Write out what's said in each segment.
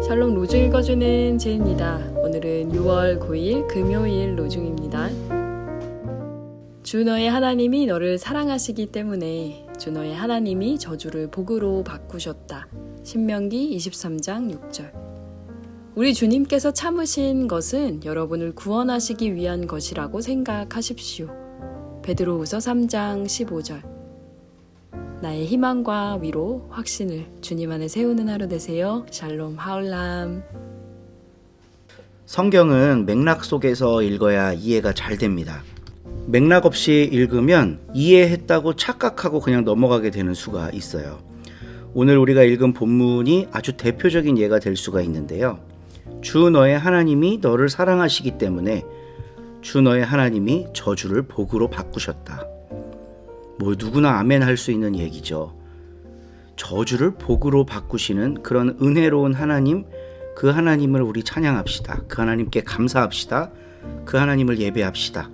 샬롬 로중 읽어주는 제입니다. 오늘은 6월 9일 금요일 로중입니다. 주 너의 하나님이 너를 사랑하시기 때문에 주 너의 하나님이 저주를 복으로 바꾸셨다. 신명기 23장 6절. 우리 주님께서 참으신 것은 여러분을 구원하시기 위한 것이라고 생각하십시오. 베드로후서 3장 15절. 나의 희망과 위로, 확신을 주님 안에 세우는 하루 되세요. 샬롬 하울람. 성경은 맥락 속에서 읽어야 이해가 잘 됩니다. 맥락 없이 읽으면 이해했다고 착각하고 그냥 넘어가게 되는 수가 있어요. 오늘 우리가 읽은 본문이 아주 대표적인 예가 될 수가 있는데요. 주 너의 하나님이 너를 사랑하시기 때문에 주 너의 하나님이 저주를 복으로 바꾸셨다. 뭐 누구나 아멘 할 수 있는 얘기죠. 저주를 복으로 바꾸시는 그런 은혜로운 하나님, 그 하나님을 우리 찬양합시다. 그 하나님께 감사합시다. 그 하나님을 예배합시다.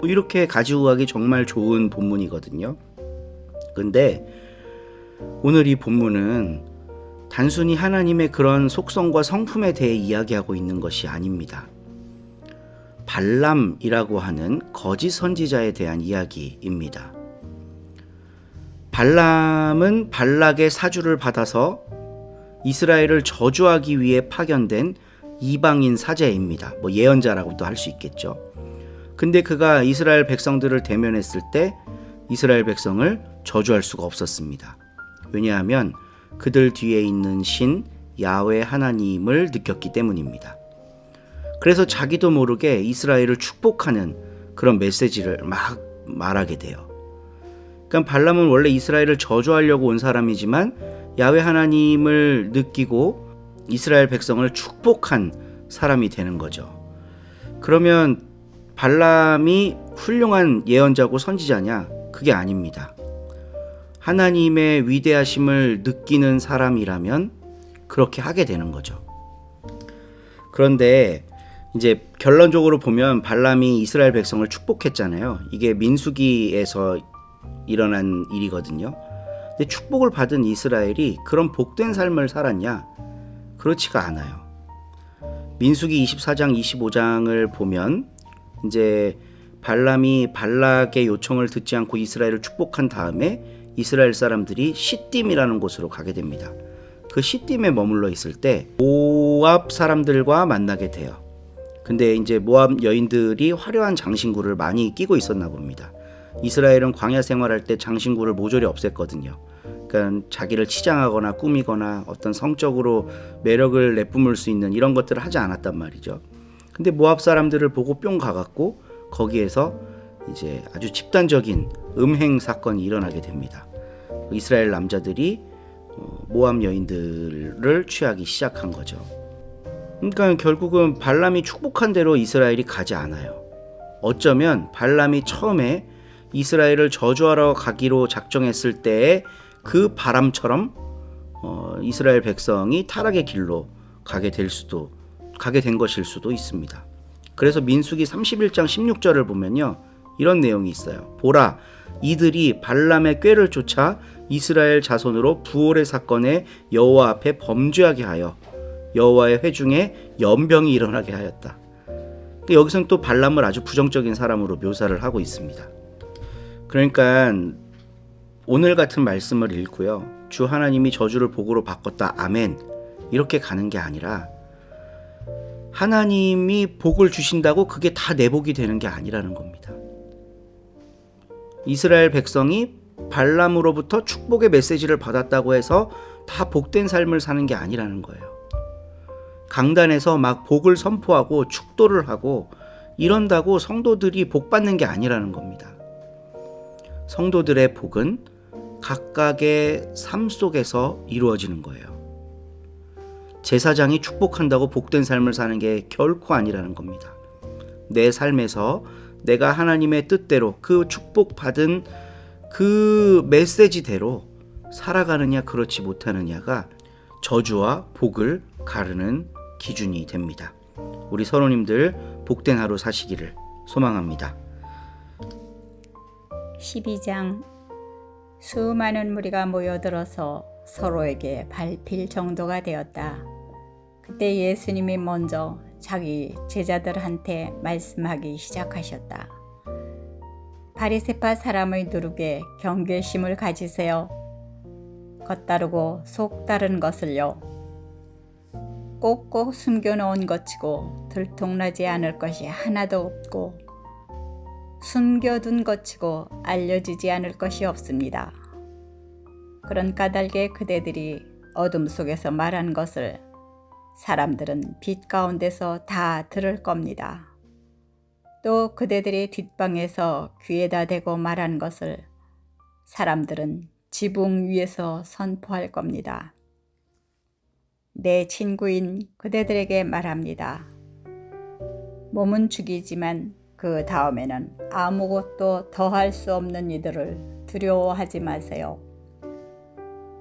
이렇게 가지고 가기 정말 좋은 본문이거든요. 근데 오늘 이 본문은 단순히 하나님의 그런 속성과 성품에 대해 이야기하고 있는 것이 아닙니다. 발람이라고 하는 거짓 선지자에 대한 이야기입니다. 발람은 발락의 사주를 받아서 이스라엘을 저주하기 위해 파견된 이방인 사제입니다. 뭐 예언자라고도 할 수 있겠죠. 근데 그가 이스라엘 백성들을 대면했을 때 이스라엘 백성을 저주할 수가 없었습니다. 왜냐하면 그들 뒤에 있는 신 야훼 하나님을 느꼈기 때문입니다. 그래서 자기도 모르게 이스라엘을 축복하는 그런 메시지를 막 말하게 돼요. 그러니까 발람은 원래 이스라엘을 저주하려고 온 사람이지만 야훼 하나님을 느끼고 이스라엘 백성을 축복한 사람이 되는 거죠. 그러면 발람이 훌륭한 예언자고 선지자냐? 그게 아닙니다. 하나님의 위대하심을 느끼는 사람이라면 그렇게 하게 되는 거죠. 그런데 이제 결론적으로 보면 발람이 이스라엘 백성을 축복했잖아요. 이게 민수기에서 일어난 일이거든요. 근데 축복을 받은 이스라엘이 그런 복된 삶을 살았냐? 그렇지가 않아요. 민수기 24장 25장을 보면 이제 발람이 발락의 요청을 듣지 않고 이스라엘을 축복한 다음에 이스라엘 사람들이 시딤이라는 곳으로 가게 됩니다. 그 시딤에 머물러 있을 때 모압 사람들과 만나게 돼요. 근데 이제 모압 여인들이 화려한 장신구를 많이 끼고 있었나 봅니다. 이스라엘은 광야 생활할 때 장신구를 모조리 없앴거든요. 그러니까 자기를 치장하거나 꾸미거나 어떤 성적으로 매력을 내뿜을 수 있는 이런 것들을 하지 않았단 말이죠. 근데 모압 사람들을 보고 뿅 가갖고 거기에서 이제 아주 집단적인 음행 사건이 일어나게 됩니다. 이스라엘 남자들이 모압 여인들을 취하기 시작한 거죠. 그러니까 결국은 발람이 축복한 대로 이스라엘이 가지 않아요. 어쩌면 발람이 처음에 이스라엘을 저주하러 가기로 작정했을 때의 그 바람처럼 이스라엘 백성이 타락의 길로 가게 된 것일 수도 있습니다. 그래서 민수기 31장 16절을 보면요, 이런 내용이 있어요. 보라, 이들이 발람의 꾀를 쫓아 이스라엘 자손으로 부올의 사건에 여호와 앞에 범죄하게 하여 여호와의 회중에 연병이 일어나게 하였다. 여기서는 또 발람을 아주 부정적인 사람으로 묘사를 하고 있습니다. 그러니까 오늘 같은 말씀을 읽고요, 주 하나님이 저주를 복으로 바꿨다, 아멘, 이렇게 가는 게 아니라 하나님이 복을 주신다고 그게 다 내 복이 되는 게 아니라는 겁니다. 이스라엘 백성이 발람으로부터 축복의 메시지를 받았다고 해서 다 복된 삶을 사는 게 아니라는 거예요. 강단에서 막 복을 선포하고 축도를 하고 이런다고 성도들이 복 받는 게 아니라는 겁니다. 성도들의 복은 각각의 삶 속에서 이루어지는 거예요. 제사장이 축복한다고 복된 삶을 사는 게 결코 아니라는 겁니다. 내 삶에서 내가 하나님의 뜻대로 그 축복받은 그 메시지대로 살아가느냐 그렇지 못하느냐가 저주와 복을 가르는 기준이 됩니다. 우리 선호님들 복된 하루 사시기를 소망합니다. 12장. 수많은 무리가 모여들어서 서로에게 밟힐 정도가 되었다. 그때 예수님이 먼저 자기 제자들한테 말씀하기 시작하셨다. 바리새파 사람의 누룩에 경계심을 가지세요. 겉다르고 속 다른 것을요. 꼭꼭 숨겨놓은 것이고 들통나지 않을 것이 하나도 없고 숨겨둔 것이고 알려지지 않을 것이 없습니다. 그런 까닭에 그대들이 어둠 속에서 말한 것을 사람들은 빛 가운데서 다 들을 겁니다. 또 그대들이 뒷방에서 귀에다 대고 말한 것을 사람들은 지붕 위에서 선포할 겁니다. 내 친구인 그대들에게 말합니다. 몸은 죽이지만 그 다음에는 아무것도 더할 수 없는 이들을 두려워하지 마세요.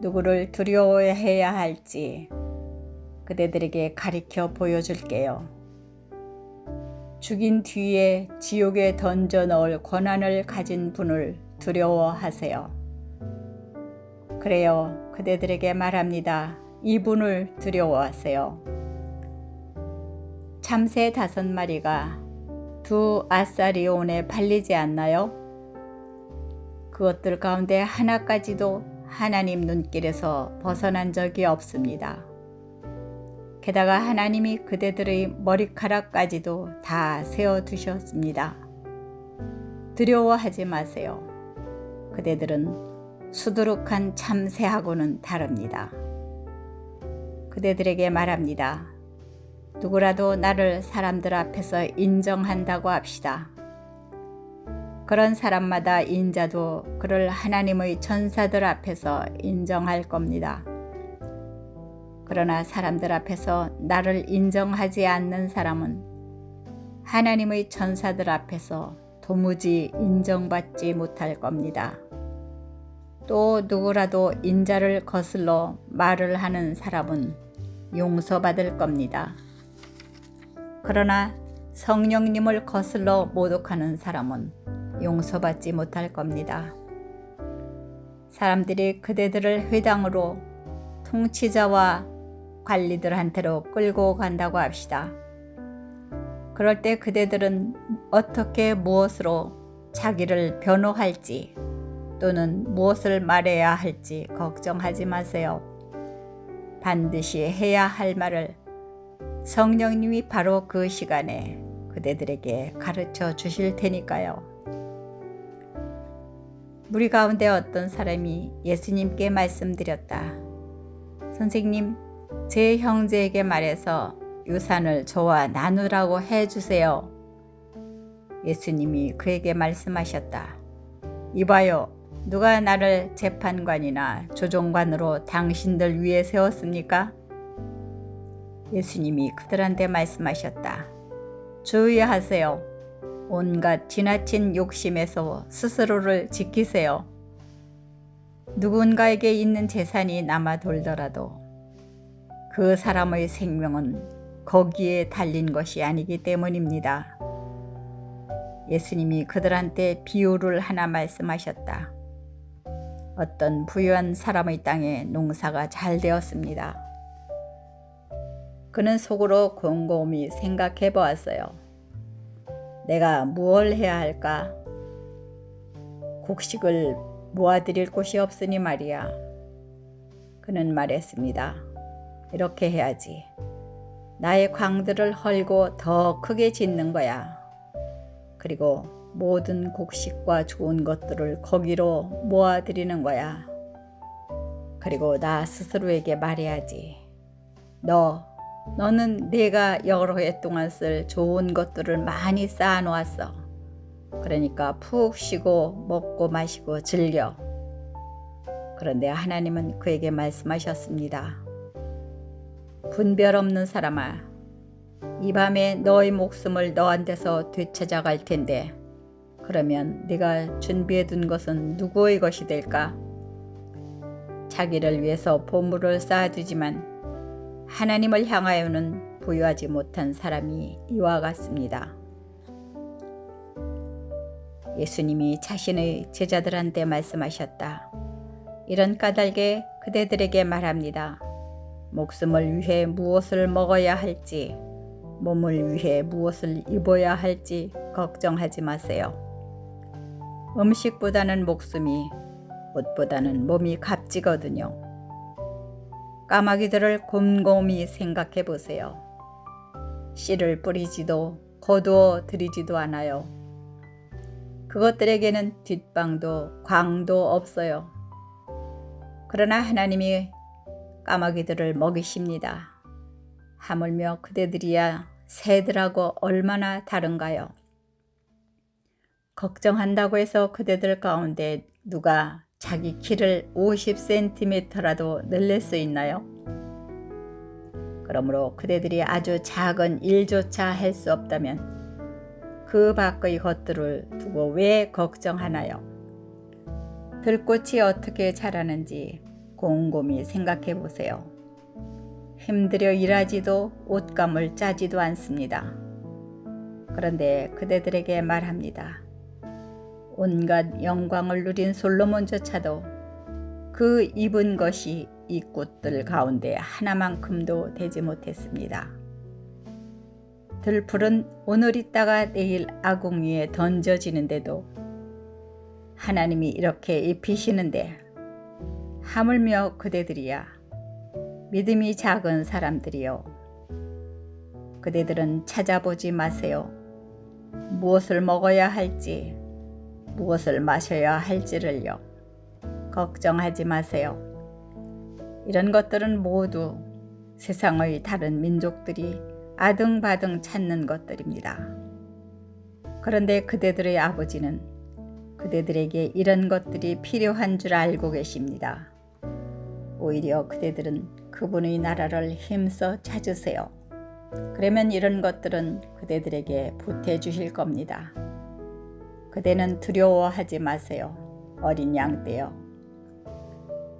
누구를 두려워해야 할지 그대들에게 가리켜 보여줄게요. 죽인 뒤에 지옥에 던져 넣을 권한을 가진 분을 두려워하세요. 그래요, 그대들에게 말합니다. 이분을 두려워하세요. 참새 5마리가 2 아사리온에 팔리지 않나요? 그것들 가운데 하나까지도 하나님 눈길에서 벗어난 적이 없습니다. 게다가 하나님이 그대들의 머리카락까지도 다 세워두셨습니다. 두려워하지 마세요. 그대들은 수두룩한 참새하고는 다릅니다. 그대들에게 말합니다. 누구라도 나를 사람들 앞에서 인정한다고 합시다. 그런 사람마다 인자도 그를 하나님의 천사들 앞에서 인정할 겁니다. 그러나 사람들 앞에서 나를 인정하지 않는 사람은 하나님의 천사들 앞에서 도무지 인정받지 못할 겁니다. 또 누구라도 인자를 거슬러 말을 하는 사람은 용서받을 겁니다. 그러나 성령님을 거슬러 모독하는 사람은 용서받지 못할 겁니다. 사람들이 그대들을 회당으로 통치자와 관리들한테로 끌고 간다고 합시다. 그럴 때 그대들은 어떻게 무엇으로 자기를 변호할지 또는 무엇을 말해야 할지 걱정하지 마세요. 반드시 해야 할 말을 성령님이 바로 그 시간에 그대들에게 가르쳐 주실 테니까요. 무리 가운데 어떤 사람이 예수님께 말씀드렸다. 선생님, 제 형제에게 말해서 유산을 저와 나누라고 해주세요. 예수님이 그에게 말씀하셨다. 이봐요, 누가 나를 재판관이나 조종관으로 당신들 위에 세웠습니까? 예수님이 그들한테 말씀하셨다. 주의하세요. 온갖 지나친 욕심에서 스스로를 지키세요. 누군가에게 있는 재산이 남아 돌더라도 그 사람의 생명은 거기에 달린 것이 아니기 때문입니다. 예수님이 그들한테 비유를 하나 말씀하셨다. 어떤 부유한 사람의 땅에 농사가 잘 되었습니다. 그는 속으로 곰곰이 생각해 보았어요. 내가 무엇을 해야 할까? 곡식을 모아드릴 곳이 없으니 말이야. 그는 말했습니다. 이렇게 해야지. 나의 광들을 헐고 더 크게 짓는 거야. 그리고 모든 곡식과 좋은 것들을 거기로 모아드리는 거야. 그리고 나 스스로에게 말해야지. 너는 내가 여러 해 동안 쓸 좋은 것들을 많이 쌓아놓았어. 그러니까 푹 쉬고 먹고 마시고 즐겨. 그런데 하나님은 그에게 말씀하셨습니다. 분별 없는 사람아, 이 밤에 너의 목숨을 너한테서 되찾아갈 텐데 그러면 네가 준비해둔 것은 누구의 것이 될까? 자기를 위해서 보물을 쌓아두지만 하나님을 향하여는 부유하지 못한 사람이 이와 같습니다. 예수님이 자신의 제자들한테 말씀하셨다. 이런 까닭에 그대들에게 말합니다. 목숨을 위해 무엇을 먹어야 할지, 몸을 위해 무엇을 입어야 할지 걱정하지 마세요. 음식보다는 목숨이, 옷보다는 몸이 값지거든요. 까마귀들을 곰곰이 생각해 보세요. 씨를 뿌리지도 거두어 들이지도 않아요. 그것들에게는 뒷방도 광도 없어요. 그러나 하나님이 까마귀들을 먹이십니다. 하물며 그대들이야 새들하고 얼마나 다른가요? 걱정한다고 해서 그대들 가운데 누가 자기 키를 50cm라도 늘릴 수 있나요? 그러므로 그대들이 아주 작은 일조차 할 수 없다면 그 밖의 것들을 두고 왜 걱정하나요? 들꽃이 어떻게 자라는지 곰곰이 생각해 보세요. 힘들여 일하지도 옷감을 짜지도 않습니다. 그런데 그대들에게 말합니다. 온갖 영광을 누린 솔로몬조차도 그 입은 것이 이 꽃들 가운데 하나만큼도 되지 못했습니다. 들풀은 오늘 있다가 내일 아궁 위에 던져지는데도 하나님이 이렇게 입히시는데 하물며 그대들이야 믿음이 작은 사람들이요. 그대들은 찾아보지 마세요. 무엇을 먹어야 할지, 무엇을 마셔야 할지를요. 걱정하지 마세요. 이런 것들은 모두 세상의 다른 민족들이 아등바등 찾는 것들입니다. 그런데 그대들의 아버지는 그대들에게 이런 것들이 필요한 줄 알고 계십니다. 오히려 그대들은 그분의 나라를 힘써 찾으세요. 그러면 이런 것들은 그대들에게 보태주실 겁니다. 그대는 두려워하지 마세요. 어린 양떼요.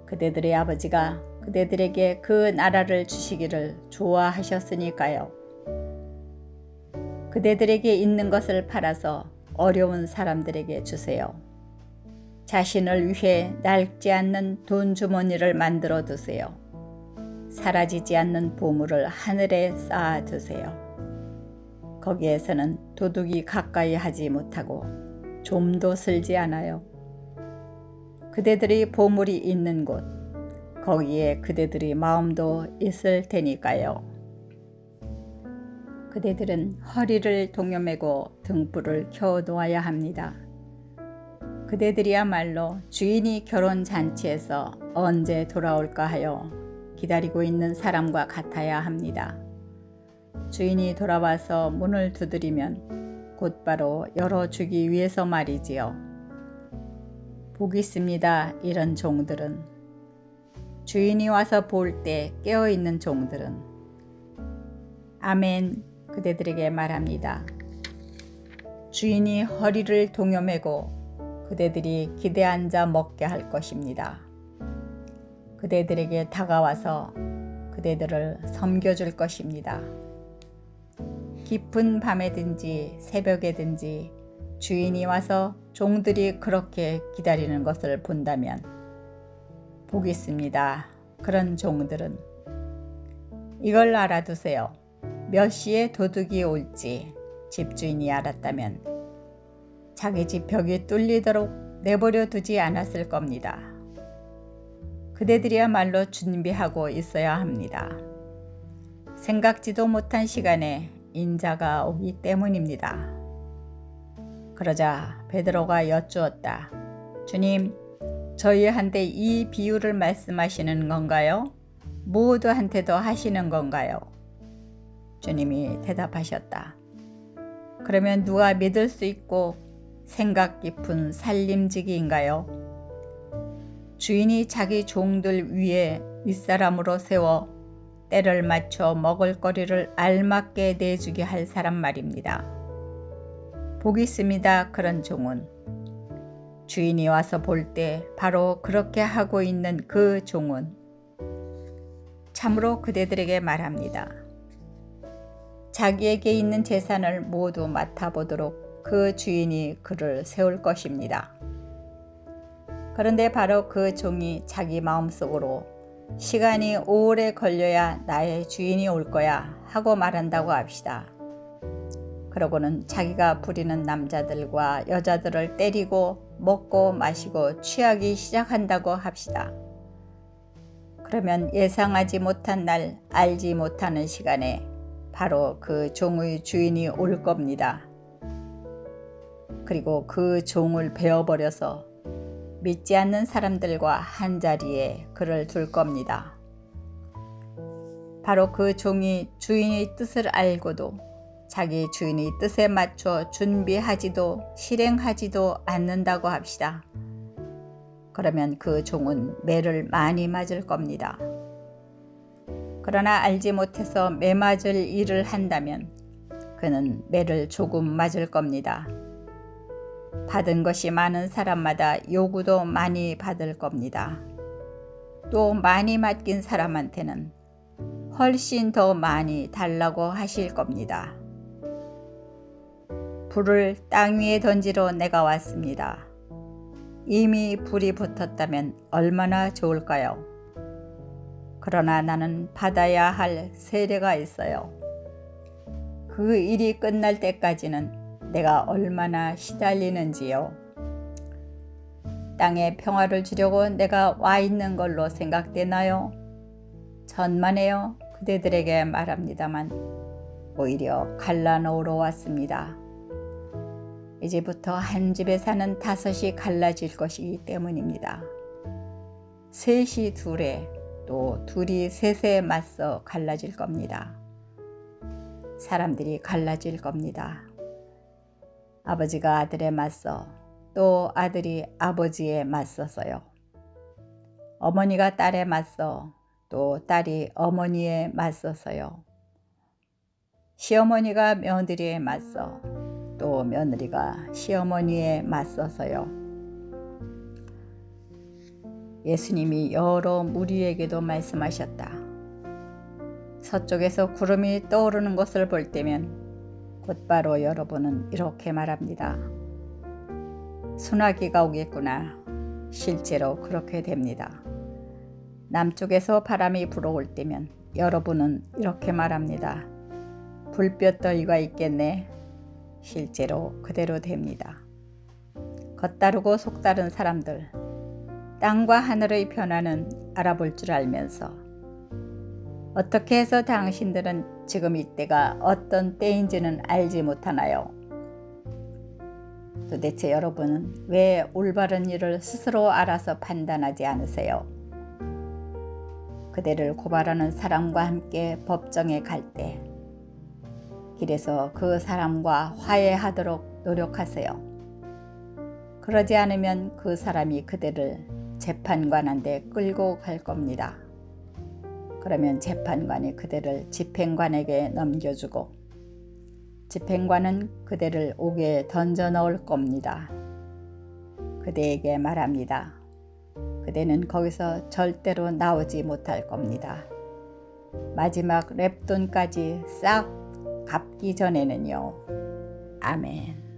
그대들의 아버지가 그대들에게 그 나라를 주시기를 좋아하셨으니까요. 그대들에게 있는 것을 팔아서 어려운 사람들에게 주세요. 자신을 위해 낡지 않는 돈 주머니를 만들어 두세요. 사라지지 않는 보물을 하늘에 쌓아 두세요. 거기에서는 도둑이 가까이 하지 못하고 좀도 슬지 않아요. 그대들이 보물이 있는 곳, 거기에 그대들의 마음도 있을 테니까요. 그대들은 허리를 동여매고 등불을 켜 놓아야 합니다. 그대들이야말로 주인이 결혼 잔치에서 언제 돌아올까 하여 기다리고 있는 사람과 같아야 합니다. 주인이 돌아와서 문을 두드리면 곧바로 열어주기 위해서 말이지요. 복 있습니다. 이런 종들은. 주인이 와서 볼 때 깨어있는 종들은. 아멘. 그대들에게 말합니다. 주인이 허리를 동여매고 그대들이 기대 앉아 먹게 할 것입니다. 그대들에게 다가와서 그대들을 섬겨줄 것입니다. 깊은 밤에든지 새벽에든지 주인이 와서 종들이 그렇게 기다리는 것을 본다면 복 있습니다. 그런 종들은. 이걸 알아두세요. 몇 시에 도둑이 올지 집주인이 알았다면 자기 집 벽이 뚫리도록 내버려 두지 않았을 겁니다. 그대들이야말로 준비하고 있어야 합니다. 생각지도 못한 시간에 인자가 오기 때문입니다. 그러자 베드로가 여쭈었다. 주님, 저희한테 이 비유를 말씀하시는 건가요? 모두한테도 하시는 건가요? 주님이 대답하셨다. 그러면 누가 믿을 수 있고 생각 깊은 살림지기인가요? 주인이 자기 종들 위에 윗사람으로 세워 때를 맞춰 먹을거리를 알맞게 내주게 할 사람 말입니다. 복 있습니다. 그런 종은. 주인이 와서 볼 때 바로 그렇게 하고 있는 그 종은. 참으로 그대들에게 말합니다. 자기에게 있는 재산을 모두 맡아보도록 그 주인이 그를 세울 것입니다. 그런데 바로 그 종이 자기 마음속으로 시간이 오래 걸려야 나의 주인이 올 거야 하고 말한다고 합시다. 그러고는 자기가 부리는 남자들과 여자들을 때리고 먹고 마시고 취하기 시작한다고 합시다. 그러면 예상하지 못한 날, 알지 못하는 시간에 바로 그 종의 주인이 올 겁니다. 그리고 그 종을 베어버려서 믿지 않는 사람들과 한자리에 그를 둘 겁니다. 바로 그 종이 주인의 뜻을 알고도 자기 주인의 뜻에 맞춰 준비하지도 실행하지도 않는다고 합시다. 그러면 그 종은 매를 많이 맞을 겁니다. 그러나 알지 못해서 매 맞을 일을 한다면 그는 매를 조금 맞을 겁니다. 받은 것이 많은 사람마다 요구도 많이 받을 겁니다. 또 많이 맡긴 사람한테는 훨씬 더 많이 달라고 하실 겁니다. 불을 땅 위에 던지러 내가 왔습니다. 이미 불이 붙었다면 얼마나 좋을까요? 그러나 나는 받아야 할 세례가 있어요. 그 일이 끝날 때까지는 내가 얼마나 시달리는지요. 땅에 평화를 주려고 내가 와 있는 걸로 생각되나요? 천만에요. 그대들에게 말합니다만 오히려 갈라놓으러 왔습니다. 이제부터 한 집에 사는 5이 갈라질 것이기 때문입니다. 3이 2에 또 2이 3에 맞서 갈라질 겁니다. 사람들이 갈라질 겁니다. 아버지가 아들에 맞서 또 아들이 아버지에 맞서서요. 어머니가 딸에 맞서 또 딸이 어머니에 맞서서요. 시어머니가 며느리에 맞서 또 며느리가 시어머니에 맞서서요. 예수님이 여러 무리에게도 말씀하셨다. 서쪽에서 구름이 떠오르는 것을 볼 때면 곧바로 여러분은 이렇게 말합니다. 소나기가 오겠구나. 실제로 그렇게 됩니다. 남쪽에서 바람이 불어올 때면 여러분은 이렇게 말합니다. 불볕더위가 있겠네. 실제로 그대로 됩니다. 겉다르고 속다른 사람들, 땅과 하늘의 변화는 알아볼 줄 알면서 어떻게 해서 당신들은 지금 이때가 어떤 때인지는 알지 못하나요? 도대체 여러분은 왜 올바른 일을 스스로 알아서 판단하지 않으세요? 그대를 고발하는 사람과 함께 법정에 갈 때 길에서 그 사람과 화해하도록 노력하세요. 그러지 않으면 그 사람이 그대를 재판관한테 끌고 갈 겁니다. 그러면 재판관이 그대를 집행관에게 넘겨주고 집행관은 그대를 옥에 던져 넣을 겁니다. 그대에게 말합니다. 그대는 거기서 절대로 나오지 못할 겁니다. 마지막 랩돈까지 싹 갚기 전에는요. 아멘.